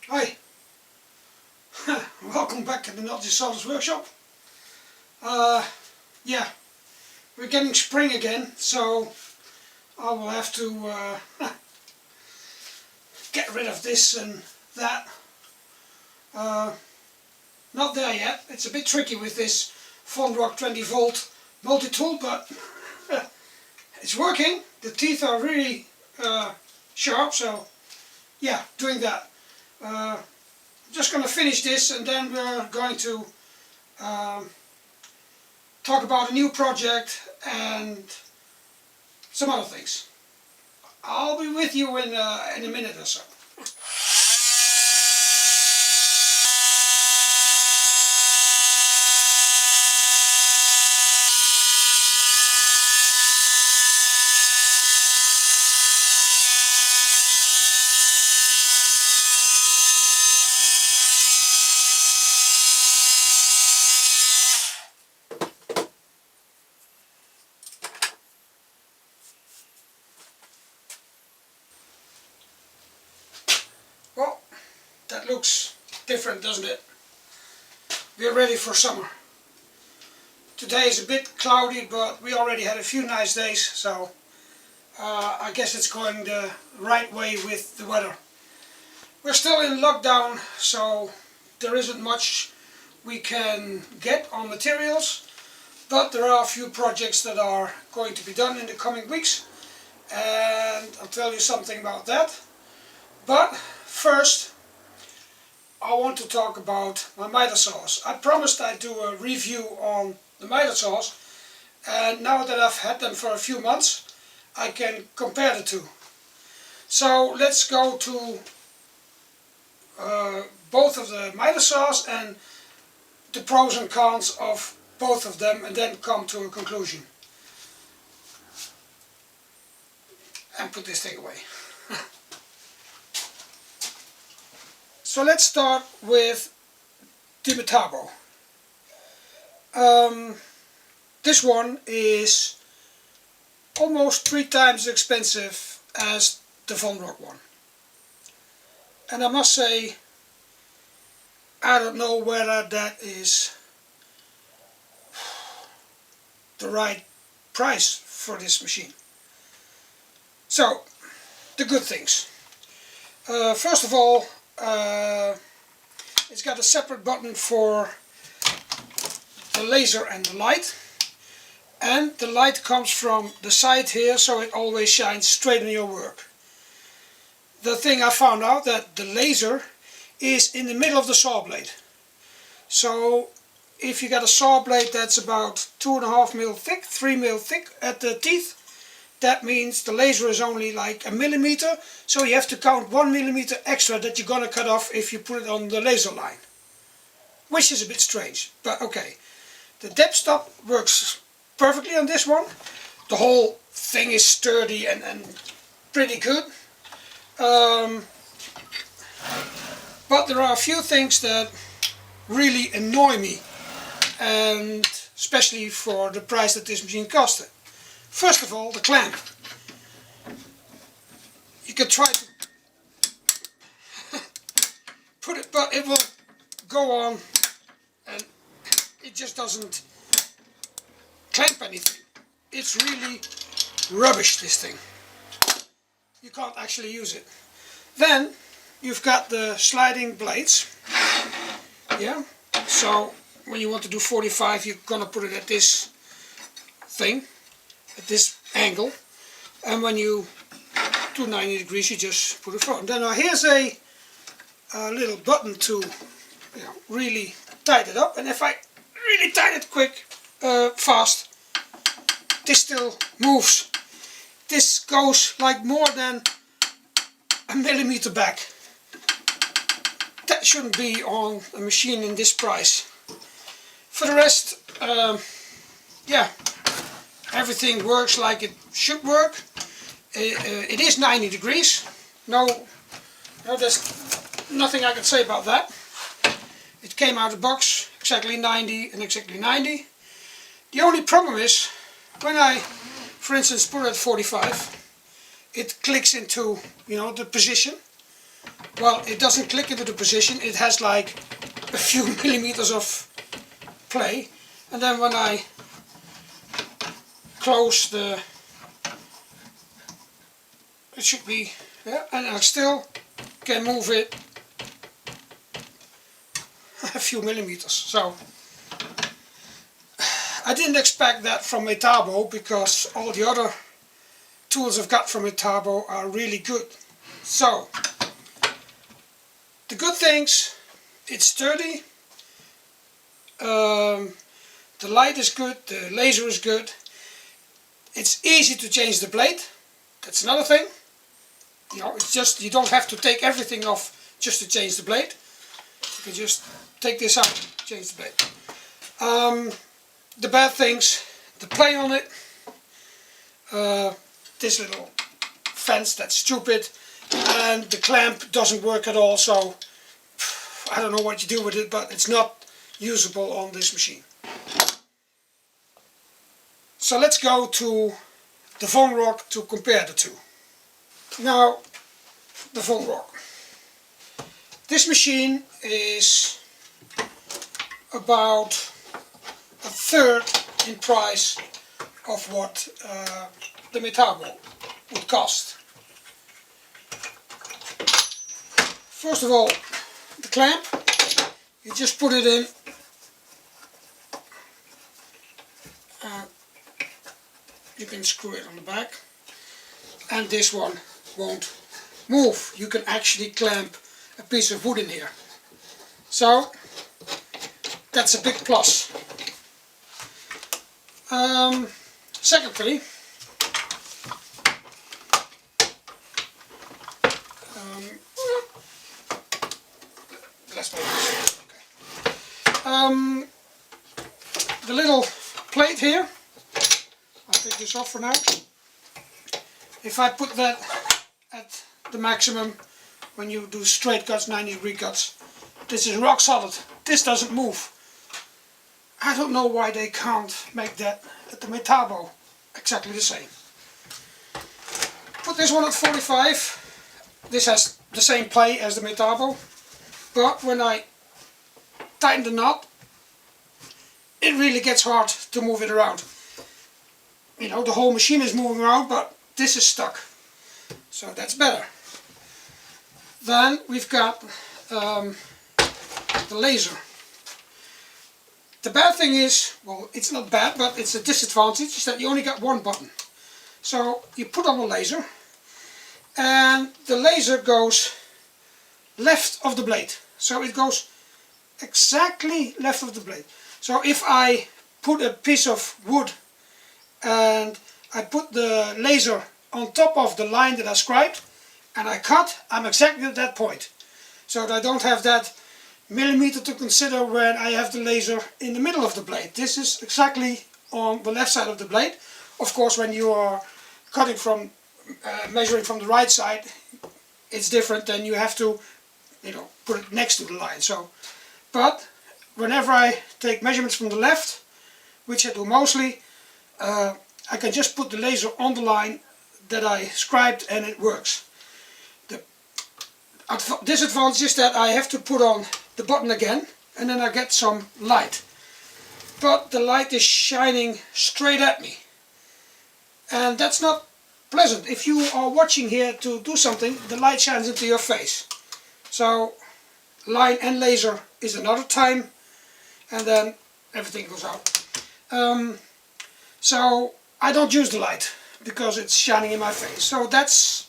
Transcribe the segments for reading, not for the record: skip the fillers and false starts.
Hi, welcome back at the Just Sawdust workshop. Yeah, we're getting spring again, so I will have to get rid of this and that. Not there yet. It's a bit tricky with this Vonroc 20 volt multi-tool, but it's working. The teeth are really sharp, so yeah, doing that. Just going to finish this and then we're going to talk about a new project and some other things. I'll be with you in a minute or so. Well, that looks different, doesn't it? We're ready for summer. Today is a bit cloudy, but we already had a few nice days, so I guess it's going the right way with the weather. We're still in lockdown, so there isn't much we can get on materials, but there are a few projects that are going to be done in the coming weeks, and I'll tell you something about that. But first, I want to talk about my miter saws. I promised I'd do a review on the miter saws, and now that I've had them for a few months, I can compare the two. So let's go to both of the miter saws and the pros and cons of both of them, and then come to a conclusion. And put this thing away. So let's start with the Metabo. This one is almost 3 times as expensive as the Vonroc one. And I must say, I don't know whether that is the right price for this machine. So, the good things. First of all, it's got a separate button for the laser and the light, and the light comes from the side here, so it always shines straight in your work. The thing I found out, that the laser is in the middle of the saw blade. So if you got a saw blade that's about 2.5 mil thick, 3 mil thick at the teeth, that means the laser is only like 1 millimeter, so you have to count 1 millimeter extra that you're gonna cut off if you put it on the laser line. Which is a bit strange, but okay. The depth stop works perfectly on this one. The whole thing is sturdy and pretty good. But there are a few things that really annoy me, and especially for the price that this machine costed. First of all, the clamp. You can try to put it, but it will go on and it just doesn't clamp anything. It's really rubbish, this thing. You can't actually use it. Then you've got the sliding blades. Yeah, so when you want to do 45, you're gonna put it at this thing, at this angle, and when you do 90 degrees you just put it forward. Then here's a little button to really tighten it up, and if I really tighten it quick, fast, this still moves. This goes like more than 1 millimeter back. That shouldn't be on a machine in this price. For the rest, yeah, everything works like it should work. It is 90 degrees. No, there's nothing I can say about that. It came out of the box exactly 90 and exactly 90. The only problem is, when I, for instance, put it at 45, it clicks into, the position. well, it doesn't click into the position. It has like a few millimeters of play, and then when I close the, it should be, yeah, and I still can move it a few millimeters. So I didn't expect that from Metabo, because all the other tools I've got from Metabo are really good. So the good things, it's sturdy, the light is good, the laser is good, it's easy to change the blade. That's another thing. You know, it's just, you don't have to take everything off just to change the blade. You can just take this out and change the blade. The bad things, the play on it, this little fence, that's stupid, and the clamp doesn't work at all, so I don't know what you do with it, but it's not usable on this machine. So let's go to the Vonroc to compare the two. Now, the Vonroc. This machine is about a third in price of what the Metabo would cost. First of all, the clamp, you just put it in, you can screw it on the back, and this one won't move. You can actually clamp a piece of wood in here. So that's a big plus. Secondly, the little plate here, I'll take this off for now. If I put that at the maximum, when you do straight cuts, 90-degree cuts, this is rock solid. This doesn't move. I don't know why they can't make that at the Metabo exactly the same. Put this one at 45. This has the same play as the Metabo, but when I tighten the knot, it really gets hard to move it around. You know, the whole machine is moving around, but this is stuck. So that's better. Then we've got the laser. The bad thing is, well, it's not bad, but it's a disadvantage, is that you only got one button. So you put on the laser, and the laser goes left of the blade. So it goes exactly left of the blade. So if I put a piece of wood and I put the laser on top of the line that I scribed and I cut, I'm exactly at that point. So that I don't have that millimeter to consider when I have the laser in the middle of the blade. This is exactly on the left side of the blade. Of course, when you are cutting from, measuring from the right side, it's different. Then you have to, you know, put it next to the line. So, but whenever I take measurements from the left, which I do mostly, I can just put the laser on the line that I scribed and it works. The disadvantage is that I have to put on the button again and then I get some light. But the light is shining straight at me. And that's not pleasant. If you are watching here to do something, the light shines into your face. So line and laser is another time, and then everything goes out. So I don't use the light because it's shining in my face. So that's,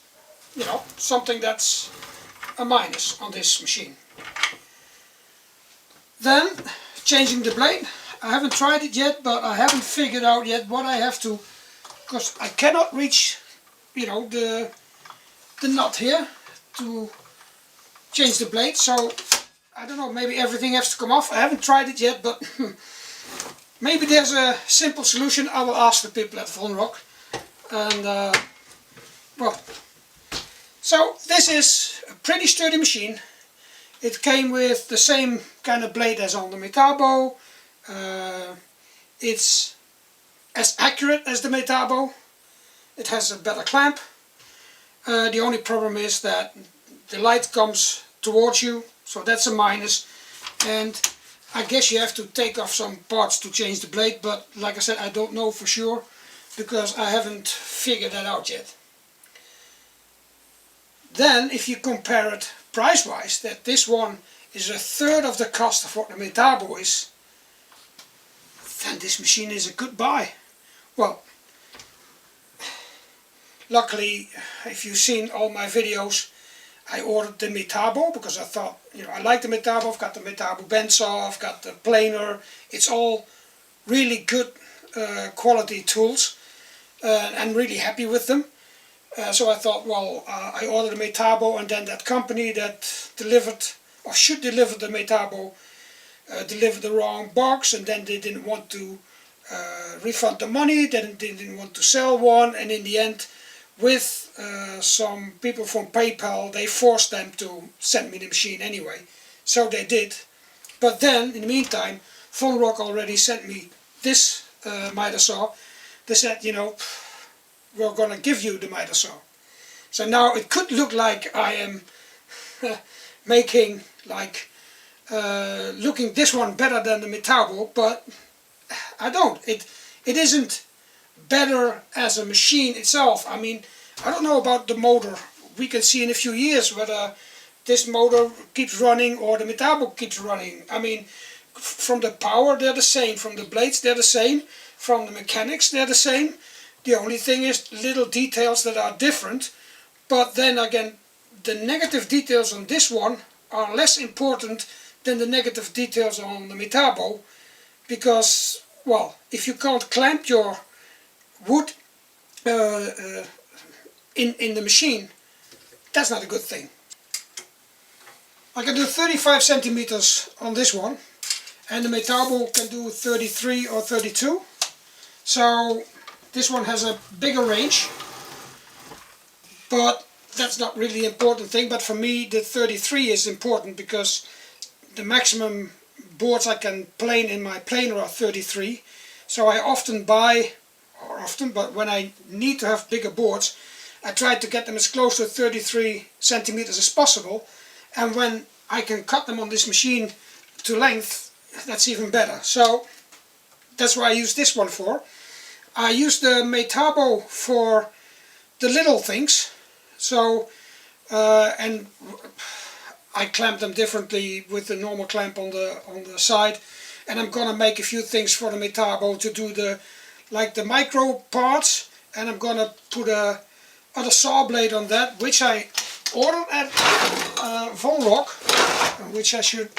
you know, something that's a minus on this machine. Then changing the blade. I haven't tried it yet, but I haven't figured out yet what I have to, because I cannot reach, you know, the nut here to change the blade. So I don't know, maybe everything has to come off. I haven't tried it yet, but maybe there's a simple solution. I will ask the people at Vonroc. And well, so this is a pretty sturdy machine. It came with the same kind of blade as on the Metabo. It's as accurate as the Metabo. It has a better clamp. The only problem is that the light comes towards you, so that's a minus. And I guess you have to take off some parts to change the blade, but like I said, I don't know for sure because I haven't figured that out yet. Then if you compare it price wise, that this one is a third of the cost of what the Metabo is, then this machine is a good buy. Well, luckily, if you've seen all my videos, I ordered the Metabo because I thought, I like the Metabo. I've got the Metabo bandsaw, I've got the planer. It's all really good quality tools. I'm really happy with them. So I thought, well, I ordered a Metabo, and then that company that delivered, or should deliver the Metabo, delivered the wrong box, and then they didn't want to refund the money, then they didn't want to sell one, and in the end, with some people from PayPal, they forced them to send me the machine anyway. So they did. But then, in the meantime, Vonroc already sent me this miter saw. They said, we're going to give you the miter saw. So now it could look like I am making, looking this one better than the Metabo, but I don't. It isn't better as a machine itself. I mean, I don't know about the motor. We can see in a few years whether this motor keeps running or the Metabo keeps running. I mean, from the power they're the same, from the blades they're the same, from the mechanics they're the same. The only thing is little details that are different, but then again, the negative details on this one are less important than the negative details on the Metabo, because, well, if you can't clamp your wood in the machine, that's not a good thing. I can do 35 centimeters on this one, and the Metabo can do 33 or 32. So this one has a bigger range, but that's not really the important thing. But for me, the 33 is important because the maximum boards I can plane in my planer are 33. So I often buy, but when I need to have bigger boards, I try to get them as close to 33 centimeters as possible. And when I can cut them on this machine to length, that's even better. So that's what I use this one for. I use the Metabo for the little things. So, and I clamp them differently with the normal clamp on the side. And I'm gonna make a few things for the Metabo to do the micro parts. And I'm gonna put a other saw blade on that, which I ordered at Vonroc, which I should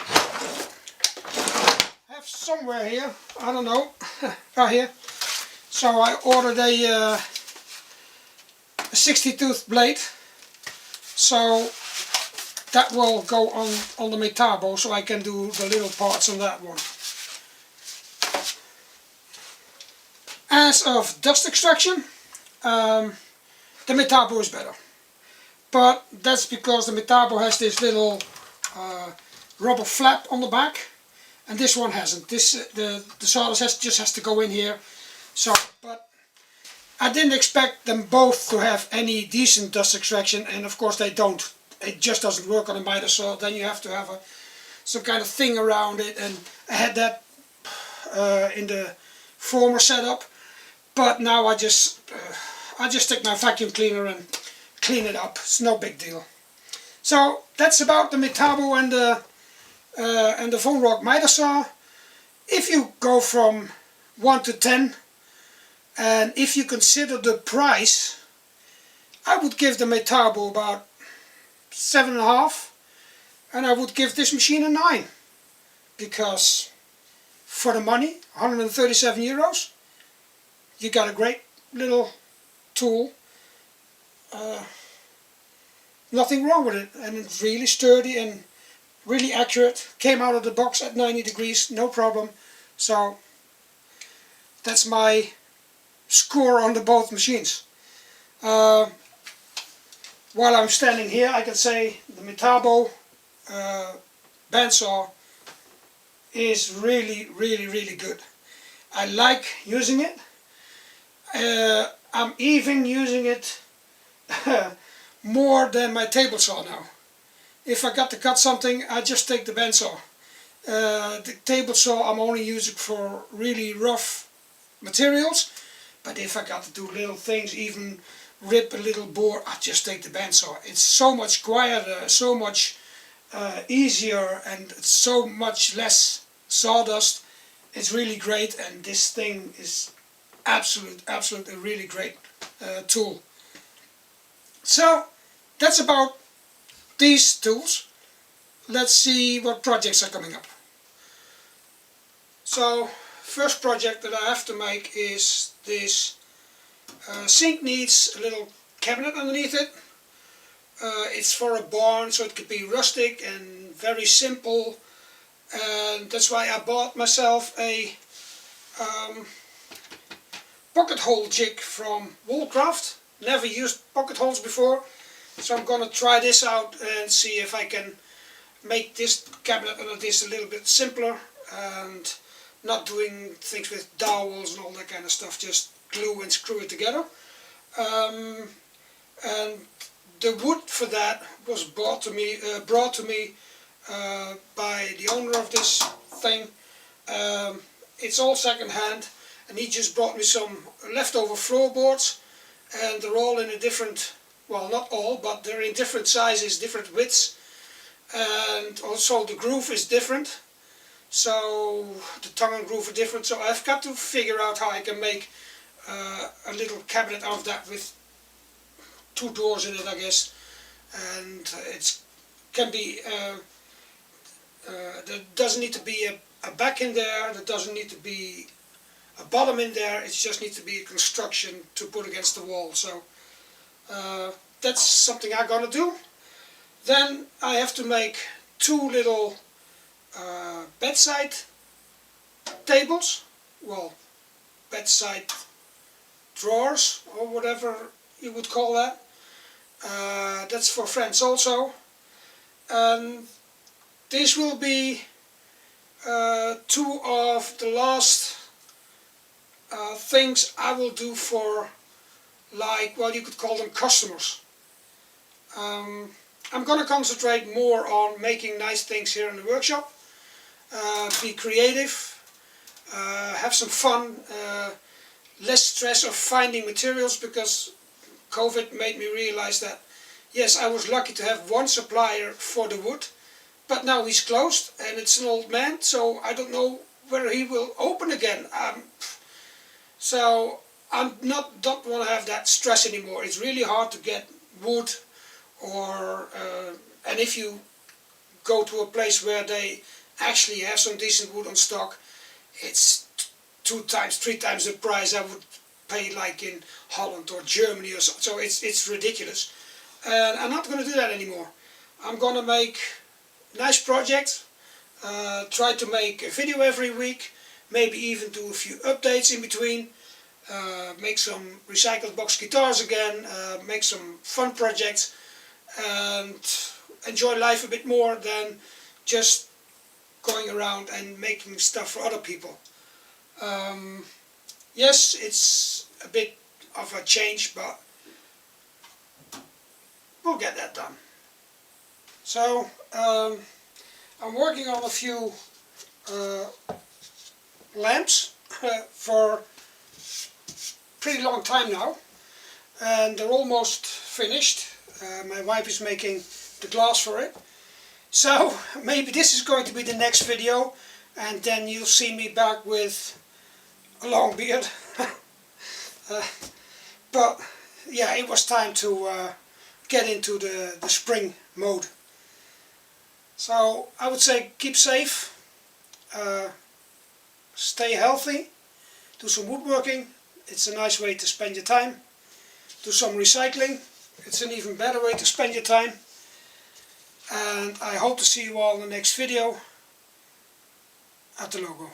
have somewhere here. I don't know. Right here. So I ordered a 60-tooth blade. So that will go on the Metabo, so I can do the little parts on that one. As of dust extraction, the Metabo is better. But that's because the Metabo has this little rubber flap on the back, and this one hasn't. The sawdust just has to go in here. So, but I didn't expect them both to have any decent dust extraction, and of course they don't. It just doesn't work on a miter saw. Then you have to have some kind of thing around it, and I had that in the former setup. But now I just take my vacuum cleaner and clean it up. It's no big deal. So that's about the Metabo and the Vonroc miter saw. If you go from 1 to 10, and if you consider the price, I would give the Metabo about 7.5, and I would give this machine a 9, because for the money, 137 euros, you got a great little tool. Nothing wrong with it, and it's really sturdy and really accurate. Came out of the box at 90 degrees, no problem. So that's my score on both machines. While I'm standing here, I can say the Metabo bandsaw is really, really, really good. I like using it. I'm even using it more than my table saw now. if I got to cut something, I just take the bandsaw. The table saw I'm only using for really rough materials, but if I got to do little things, even rip a little board, I just take the bandsaw. It's so much quieter, so much easier, and it's so much less sawdust. It's really great, and this thing is absolutely a really great tool. So that's about these tools. Let's see what projects are coming up. So first project that I have to make is this sink. Needs a little cabinet underneath it. It's for a barn, so it could be rustic and very simple, and that's why I bought myself a pocket hole jig from Woolcraft. Never used pocket holes before, so I'm gonna try this out and see if I can make this cabinet under this a little bit simpler and not doing things with dowels and all that kind of stuff, just glue and screw it together. And the wood for that was brought to me by the owner of this thing. It's all second hand, and he just brought me some leftover floorboards, and they're all in a different, well, not all, but they're in different sizes, different widths, and also the groove is different. So the tongue and groove are different, so I've got to figure out how I can make a little cabinet out of that with 2 doors in it, I guess. And it can be, there doesn't need to be a back in there, there doesn't need to be a bottom in there, it just needs to be a construction to put against the wall. So that's something I'm gonna do. Then I have to make 2 little bedside tables, well, bedside drawers or whatever you would call that. That's for friends also. These will be 2 of the last things I will do for, like, well, you could call them customers. I'm going to concentrate more on making nice things here in the workshop, be creative, have some fun, less stress of finding materials, because COVID made me realize that, yes, I was lucky to have one supplier for the wood, but now he's closed and it's an old man, so I don't know whether he will open again. So I don't want to have that stress anymore. It's really hard to get wood, or and if you go to a place where they actually have some decent wood on stock, it's 2 times, 3 times the price I would pay like in Holland or Germany or so. So it's ridiculous, and I'm not going to do that anymore. I'm going to make nice projects, try to make a video every week, maybe even do a few updates in between, make some recycled box guitars again, make some fun projects, and enjoy life a bit more than just going around and making stuff for other people. Yes, it's a bit of a change, but we'll get that done. So I'm working on a few lamps for a pretty long time now, and they're almost finished. My wife is making the glass for it, so maybe this is going to be the next video, and then you'll see me back with a long beard. But yeah, it was time to get into the spring mode. So I would say keep safe, stay healthy, do some woodworking, it's a nice way to spend your time. Do some recycling, it's an even better way to spend your time. And I hope to see you all in the next video at the logo.